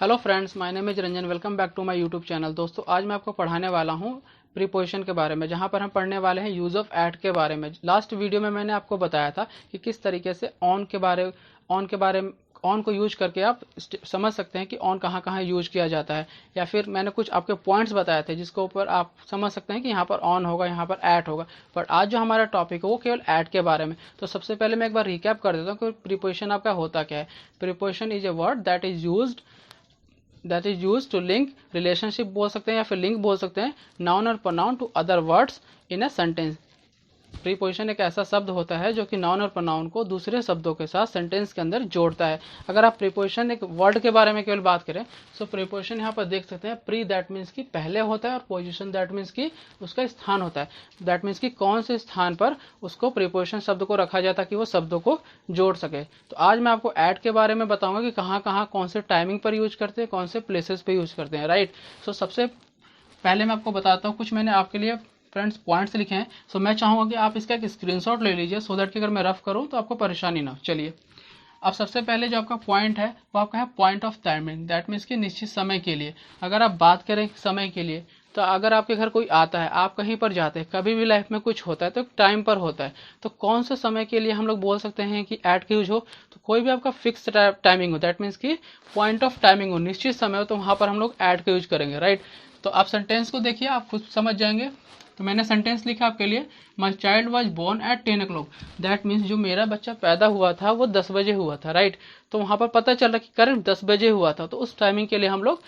Hello friends, my name is Ranjan. Welcome back to my YouTube channel. दोस्तों, आज मैं आपको पढ़ाने वाला हूं प्रीपोजिशन के बारे में, जहां पर हम पढ़ने वाले हैं यूज़ ऑफ एट के बारे में। लास्ट वीडियो में मैंने आपको बताया था कि किस तरीके से ऑन को यूज करके आप समझ सकते हैं कि ऑन कहाँ कहाँ यूज किया जाता है, या फिर मैंने कुछ आपके पॉइंट्स बताए थे जिसके ऊपर आप समझ सकते हैं कि यहाँ पर ऑन होगा, यहाँ पर एट होगा। बट आज जो हमारा टॉपिक है वो केवल एट के बारे में। तो सबसे पहले मैं एक बार रिकैप कर देता हूँ कि प्रीपोजिशन आपका होता क्या है। Preposition is a word that is use to link, relationship बोल सकते हैं या फिर लिंक बोल सकते हैं, नाउन और pronoun to other words in a sentence. Preposition एक ऐसा शब्द होता है जो कि नाउन और प्रोनाउन को दूसरे शब्दों के साथ सेंटेंस के अंदर जोड़ता है। अगर आप प्रीपोजिशन एक वर्ड के बारे में केवल बात करें तो प्रीपोजिशन यहाँ पर देख सकते हैं, प्री दैट मीन्स की पहले होता है, और पोजिशन दैट मीन्स की उसका स्थान होता है। दैट मीन्स की कौन से स्थान पर उसको प्रीपोजिशन शब्द को रखा जाता है कि वो शब्दों को जोड़ सके। तो आज मैं आपको एट के बारे में बताऊंगा कि कहाँ कहाँ कौन से टाइमिंग पर यूज करते हैं, कौन से प्लेसेस पे यूज करते हैं। राइट। सो सबसे पहले मैं आपको बताता हूँ, कुछ मैंने आपके लिए फ्रेंड्स पॉइंट्स लिखे हैं। सो मैं चाहूँगा कि आप इसका एक स्क्रीनशॉट ले लीजिए, सो दैट कि अगर मैं रफ करूँ तो आपको परेशानी ना हो। चलिए, अब सबसे पहले जो आपका पॉइंट है वो आपका है point of timing. That means कि निश्चित समय के लिए। अगर आप बात करें समय के लिए, तो अगर आपके घर कोई आता है, आप कहीं पर जाते हैं, कभी भी लाइफ में कुछ होता है तो टाइम पर होता है। तो कौन से समय के लिए हम लोग बोल सकते हैं कि एट का यूज हो, तो कोई भी आपका फिक्स टाइमिंग हो, दैट मीन्स कि पॉइंट ऑफ टाइमिंग हो, निश्चित समय हो, तो वहाँ पर हम लोग एट का यूज करेंगे। राइट। तो आप सेंटेंस को देखिए, आप खुद समझ जाएंगे। तो मैंने सेंटेंस लिखा आपके लिए, my child was born at 10 o'clock। That means जो मेरा बच्चा पैदा हुआ था वो 10 बजे हुआ था। राइट। तो वहाँ पर पता चल रहा कि करेक्ट 10 बजे हुआ था, तो उस टाइमिंग के लिए हम लोग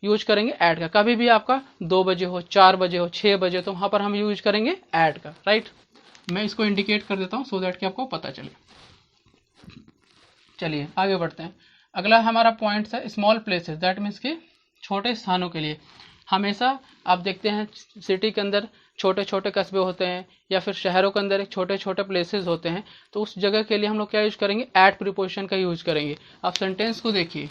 यूज करेंगे एट का। कभी भी आपका 2 बजे हो, 4 बजे हो, 6 बजे, तो वहाँ पर हम यूज करेंगे एट का। राइट। मैं इसको इंडिकेट कर देता हूँ सो दैट कि आपको पता चले। चलिए आगे बढ़ते हैं। अगला हमारा पॉइंट है स्मॉल प्लेसेस। दैट मीन्स कि छोटे स्थानों के लिए। हमेशा आप देखते हैं सिटी के अंदर छोटे छोटे कस्बे होते हैं, या फिर शहरों के अंदर एक छोटे छोटे प्लेसेस होते हैं, तो उस जगह के लिए हम लोग क्या यूज करेंगे, एट प्रीपोजिशन का यूज करेंगे। आप सेंटेंस को देखिए,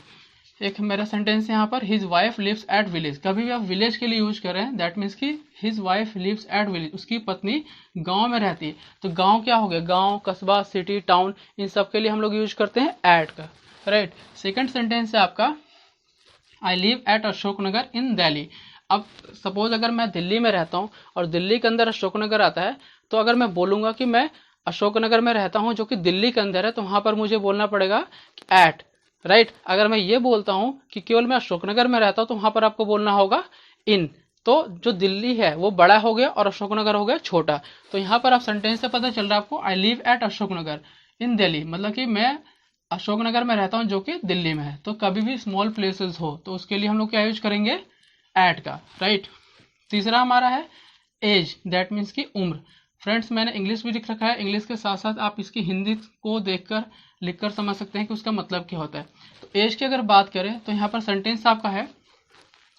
एक मेरा सेंटेंस यहाँ पर, his wife lives at village. कभी भी आप विलेज के लिए यूज कर रहे हैं, दैट मीन्स कि his wife lives at village, उसकी पत्नी गांव में रहती है। तो गांव क्या हो गया, गांव, कस्बा, सिटी, टाउन, इन सब के लिए हम लोग यूज करते हैं एट का। राइट। सेकंड सेंटेंस है आपका, आई लिव एट अशोकनगर इन दिल्ली। अब सपोज अगर मैं दिल्ली में रहता हूँ और दिल्ली के अंदर अशोकनगर आता है, तो अगर मैं बोलूंगा कि मैं अशोकनगर में रहता हूँ जो कि दिल्ली के अंदर है, तो वहां पर मुझे बोलना पड़ेगा एट। राइट। अगर मैं ये बोलता हूँ कि केवल मैं अशोकनगर में रहता हूँ, तो वहां पर आपको बोलना होगा इन। तो जो दिल्ली है वो बड़ा हो गया और अशोकनगर हो गया छोटा। तो यहाँ पर आप सेंटेंस से पता चल रहा है आपको, आई लिव एट अशोकनगर इन दिल्ली, मतलब कि मैं अशोकनगर में रहता हूँ जो कि दिल्ली में है। तो कभी भी स्मॉल प्लेसेस हो तो उसके लिए हम लोग क्या यूज करेंगे, एट का। राइट। तीसरा हमारा है एज। दैट मीन्स की उम्र। फ्रेंड्स, मैंने इंग्लिश भी लिख रखा है, इंग्लिश के साथ साथ आप इसकी हिंदी को देखकर लिखकर समझ सकते हैं कि उसका मतलब क्या होता है। तो एज की अगर बात करें तो यहाँ पर सेंटेंस आपका है,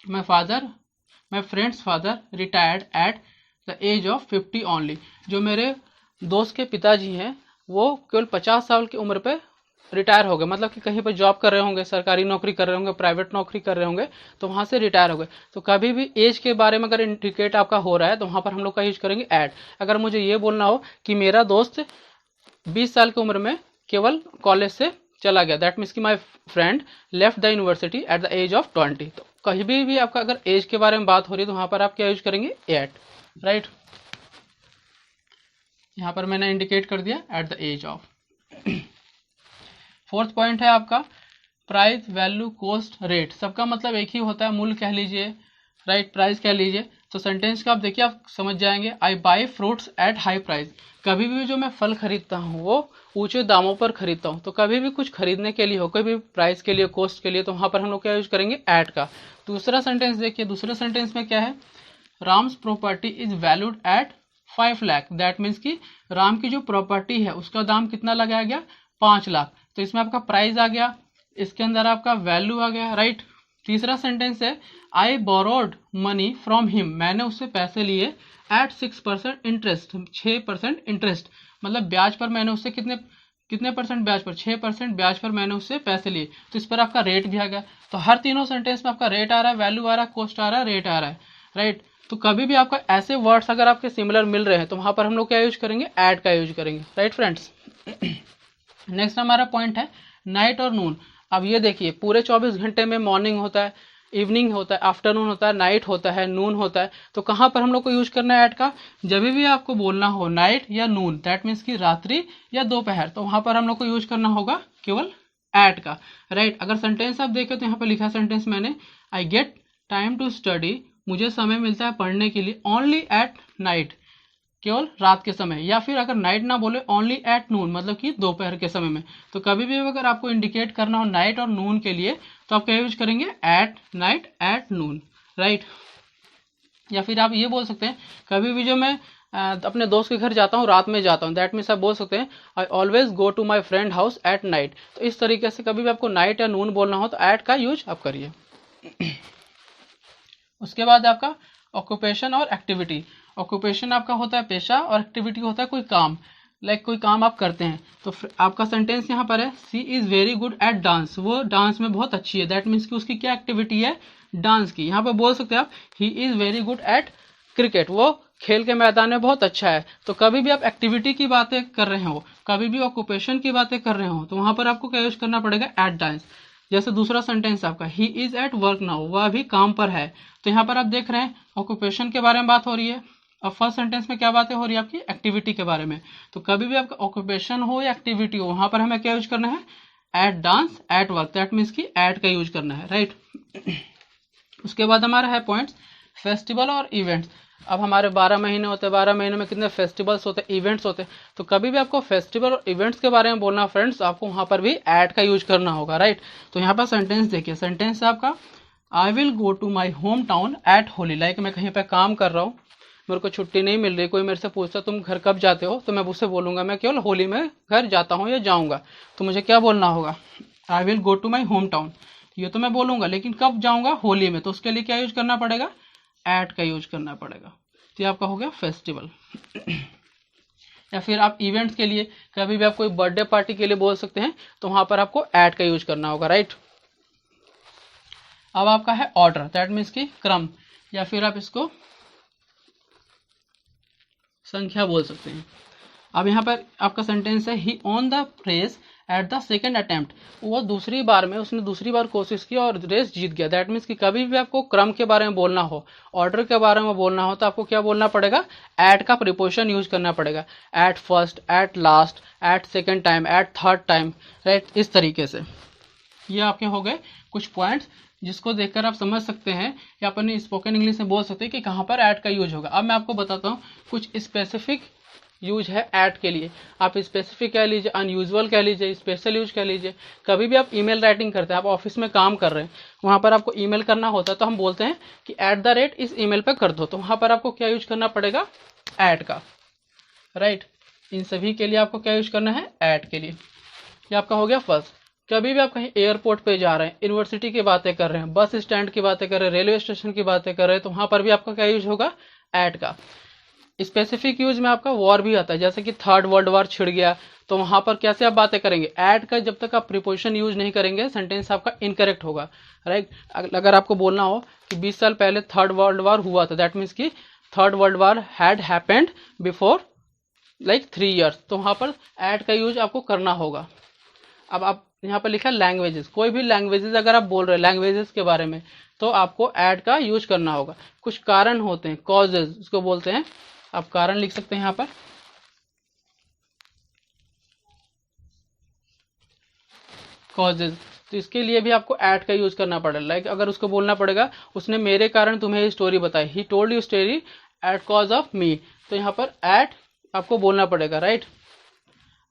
my friend's father retired at the age of 50 only. जो मेरे दोस्त के पिताजी हैं वो केवल 50 साल की उम्र पे रिटायर हो गए, मतलब कि कहीं पर जॉब कर रहे होंगे, सरकारी नौकरी कर रहे होंगे, प्राइवेट नौकरी कर रहे होंगे, तो वहां से रिटायर हो गए। तो कभी भी एज के बारे में अगर इंडिकेट आपका हो रहा है तो वहां पर हम लोग का यूज करेंगे एट। अगर मुझे ये बोलना हो कि मेरा दोस्त 20 साल की उम्र में केवल कॉलेज से चला गया, दैट मीन्स की my friend left the university at the age of 20। तो कहीं भी आपका अगर एज के बारे में बात हो रही है तो वहां पर आप क्या यूज करेंगे, एट। राइट। यहाँ पर मैंने इंडिकेट कर दिया at the age of. Fourth point है आपका प्राइस, वैल्यू, कॉस्ट, रेट। सबका मतलब एक ही होता है, मूल्य कह लीजिए, राइट, प्राइस कह लीजिए। तो सेंटेंस का आप देखिए, आप समझ जाएंगे, I buy fruits at high price. कभी भी जो मैं फल खरीदता हूँ वो ऊंचे दामों पर खरीदता हूँ। तो कभी भी कुछ खरीदने के लिए हो, कोई भी प्राइस के लिए, कॉस्ट के लिए, तो वहां पर हम लोग क्या यूज करेंगे, एट का। दूसरा सेंटेंस देखिए, दूसरे सेंटेंस में क्या है, Ram's property is valued at 5 lakh. That means की राम की जो प्रॉपर्टी है उसका दाम कितना लगाया गया, 5 लाख। तो इसमें आपका प्राइस आ गया, इसके अंदर आपका वैल्यू आ गया। राइट। तीसरा सेंटेंस है, I borrowed money from him. मैंने उससे पैसे लिए एट 6% इंटरेस्ट। 6% इंटरेस्ट, मतलब ब्याज पर मैंने उससे कितने परसेंट ब्याज पर, 6% ब्याज पर मैंने उससे पैसे लिए। तो इस पर आपका रेट भी आ गया। तो हर तीनों सेंटेंस में आपका रेट आ रहा है, वैल्यू आ रहा है, कॉस्ट आ रहा है, रेट आ रहा है। राइट। तो कभी भी आपका ऐसे वर्ड्स अगर आपके सिमिलर मिल रहे हैं तो वहां पर हम लोग क्या यूज करेंगे, एट का यूज करेंगे। Right friends. नेक्स्ट हमारा पॉइंट है नाइट और नून। अब ये देखिए पूरे 24 घंटे में मॉर्निंग होता है, इवनिंग होता है, आफ्टरनून होता है, नाइट होता है, नून होता है। तो कहाँ पर हम लोग को यूज करना है ऐट का? जब भी आपको बोलना हो नाइट या नून, दैट मीन्स कि रात्रि या दोपहर, तो वहां पर हम लोग को यूज करना होगा केवल ऐट का, राइट। अगर सेंटेंस आप देखें तो यहाँ पर लिखा सेंटेंस मैंने, I get time to study, मुझे समय मिलता है पढ़ने के लिए, ओनली एट नाइट, केवल रात के समय, या फिर अगर नाइट ना बोले ओनली एट नून, मतलब कि दोपहर के समय में। तो कभी भी अगर आपको इंडिकेट करना हो नाइट और नून के लिए तो आप क्या यूज करेंगे? At night, at noon, right. या फिर आप ये बोल सकते हैं कभी भी जो मैं अपने दोस्त के घर जाता हूँ रात में जाता हूँ, दैट मीन्स आप बोल सकते हैं I always go to my friend house at night. तो इस तरीके से कभी भी आपको नाइट या नून बोलना हो तो एट का यूज आप करिए। उसके बाद आपका ऑक्यूपेशन और एक्टिविटी। ऑक्यूपेशन आपका होता है पेशा और एक्टिविटी होता है कोई काम, लाइक कोई काम आप करते हैं। तो आपका सेंटेंस यहाँ पर है, she is very good at dance, वो डांस में बहुत अच्छी है, दैट मीन्स कि उसकी क्या एक्टिविटी है? डांस की। यहाँ पर बोल सकते हैं आप he is very good eight cricket, वो खेल के मैदान में बहुत अच्छा है। तो कभी भी आप एक्टिविटी की बातें कर रहे हो, कभी भी ऑक्यूपेशन की बातें कर रहे हो, तो वहां पर आपको क्या यूज करना पड़ेगा? Eight dance. जैसे दूसरा सेंटेंस आपका, he is at work now, वह अभी काम पर है। तो यहाँ पर आप देख रहे हैं ऑक्यूपेशन के बारे में बात हो रही है, और फर्स्ट सेंटेंस में क्या बातें हो रही है आपकी? एक्टिविटी के बारे में। तो कभी भी आपका ऑक्यूपेशन हो या एक्टिविटी हो, वहां पर हमें क्या यूज करना है? Eight dance, at work, that means की एट का यूज करना है, राइट। उसके बाद हमारा है पॉइंट्स, फेस्टिवल और इवेंट्स। अब हमारे 12 महीने होते हैं, 12 महीने में कितने फेस्टिवल्स होते हैं, इवेंट्स होते हैं। तो कभी भी आपको फेस्टिवल और इवेंट्स के बारे में बोलना फ्रेंड्स, आपको वहां पर भी एट का यूज करना होगा, राइट। तो यहाँ पर सेंटेंस देखिए, सेंटेंस है आपका, I will go to my home town at Holi, like मैं कहीं पर काम कर रहा हूँ, मेरे को छुट्टी नहीं मिल रही, कोई मेरे से पूछता तुम घर कब जाते हो, तो मैं उससे बोलूंगा मैं केवल होली में घर जाता हूँ या जाऊंगा। तो मुझे क्या बोलना होगा? I will go to my home town, ये तो मैं बोलूंगा, लेकिन कब जाऊंगा? होली में। तो उसके लिए क्या यूज करना पड़ेगा? एट का यूज करना पड़ेगा। तो ये आपका हो गया फेस्टिवल। या फिर आप इवेंट्स के लिए कभी भी आप कोई बर्थडे पार्टी के लिए बोल सकते हैं, तो वहां पर आपको एट का यूज करना होगा, राइट। अब आपका है ऑर्डर, दैट मीन्स की क्रम, या फिर आप इसको संख्या बोल सकते हैं। अब यहाँ पर आपका सेंटेंस है, he won the race at the second attempt, वो दूसरी बार में, उसने दूसरी बार कोशिश की और रेस जीत गया। दैट मीन्स कि कभी भी आपको क्रम के बारे में बोलना हो, ऑर्डर के बारे में बोलना हो, तो आपको क्या बोलना पड़ेगा? एट का प्रीपोजिशन यूज करना पड़ेगा। At first, at last, at second time, at third time, right. इस तरीके से ये आपके हो गए कुछ पॉइंट्स जिसको देखकर आप समझ सकते हैं या अपने स्पोकन इंग्लिश में बोल सकते हैं कि कहाँ पर एट का यूज होगा। अब मैं आपको बताता हूँ कुछ स्पेसिफिक यूज है एट के लिए। आप स्पेसिफिक कह लीजिए, अनयूजुअल कह लीजिए, स्पेशल यूज कह लीजिए। कभी भी आप ईमेल राइटिंग करते हैं, आप ऑफिस में काम कर रहे हैं, वहां पर आपको ईमेल करना होता है, तो हम बोलते हैं कि एट द रेट इस ईमेल पे कर दो, तो वहां पर आपको क्या यूज करना पड़ेगा? एट का, राइट। इन सभी के लिए आपको क्या यूज करना है? एट के लिए। ये आपका हो गया फर्स्ट। कभी भी आप कहीं एयरपोर्ट पे जा रहे हैं, यूनिवर्सिटी की बातें कर रहे हैं, बस स्टैंड की बातें कर रहे हैं, रेलवे स्टेशन की बातें कर रहे हैं, तो वहां पर भी आपका क्या यूज होगा? एट का। स्पेसिफिक यूज में आपका वॉर भी आता है, जैसे कि थर्ड वर्ल्ड वॉर छिड़ गया, तो वहां पर कैसे आप बातें करेंगे? एट का जब तक आप प्रीपोजिशन यूज नहीं करेंगे, सेंटेंस आपका इनकरेक्ट होगा, राइट। अगर आपको बोलना हो कि 20 साल पहले थर्ड वर्ल्ड वॉर हुआ था, दैट मीन्स कि third world war had happened before like 3 years, तो वहां पर एट का यूज आपको करना होगा। अब आप यहाँ पर लिखा है लैंग्वेजेस, कोई भी लैंग्वेजेस अगर आप बोल रहे हैं लैंग्वेजेस के बारे में, तो आपको एट का यूज करना होगा। कुछ कारण होते हैं, कॉजेज उसको बोलते हैं, आप कारण लिख सकते हैं यहाँ पर, कॉजेज। तो इसके लिए भी आपको एट का यूज करना पड़ेगा। लाइक अगर उसको बोलना पड़ेगा उसने मेरे कारण तुम्हें ये स्टोरी बताई, he told you story at cause of me, तो यहाँ पर एट आपको बोलना पड़ेगा, राइट।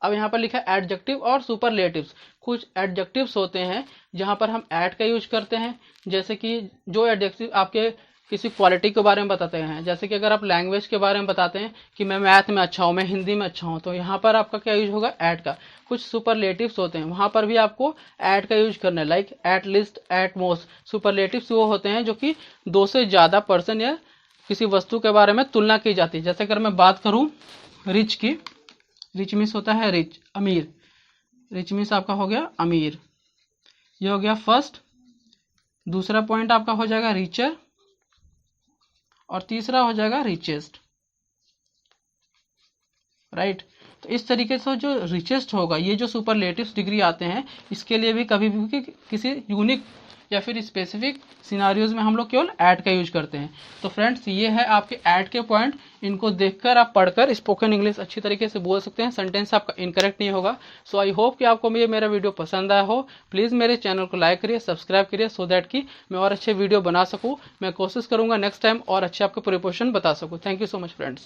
अब यहाँ पर लिखा है एडजेक्टिव और सुपरलेटिव्स। कुछ एडजेक्टिव्स होते हैं जहां पर हम एट का यूज करते हैं, जैसे कि जो एडजेक्टिव आपके किसी क्वालिटी के बारे में बताते हैं, जैसे कि अगर आप लैंग्वेज के बारे में बताते हैं कि मैं मैथ में अच्छा हूँ, मैं हिंदी में अच्छा हूँ, तो यहाँ पर आपका क्या यूज होगा? एट का। कुछ सुपरलेटिव्स होते हैं, वहां पर भी आपको एट का यूज करना है, like at least, at most. Superlatives वो होते हैं जो कि 2 से ज्यादा पर्सन या किसी वस्तु के बारे में तुलना की जाती है। जैसे अगर मैं बात करूं रिच की, रिच मीन्स होता है रिच, अमीर, रिच मीन्स आपका हो गया अमीर, ये हो गया फर्स्ट। दूसरा पॉइंट आपका हो जाएगा रिचर, और तीसरा हो जाएगा रिचेस्ट, राइट। तो इस तरीके से जो रिचेस्ट होगा, ये जो सुपरलेटिव्स डिग्री आते हैं, इसके लिए भी कभी भी किसी यूनिक या फिर स्पेसिफिक सिनारियोज में हम लोग केवल ऐड का यूज करते हैं। तो फ्रेंड्स, ये है आपके ऐड के पॉइंट। इनको देखकर आप पढ़कर स्पोकन इंग्लिश अच्छी तरीके से बोल सकते हैं, सेंटेंस आपका इनकरेक्ट नहीं होगा। सो आई होप कि आपको ये मेरा वीडियो पसंद आया हो। प्लीज़ मेरे चैनल को लाइक करिए, सब्सक्राइब करिए, सो दैट कि मैं और अच्छे वीडियो बना सकूँ। मैं कोशिश करूँगा नेक्स्ट टाइम और अच्छे आपको प्रिपरेशन बता सकूँ। Thank you so much friends.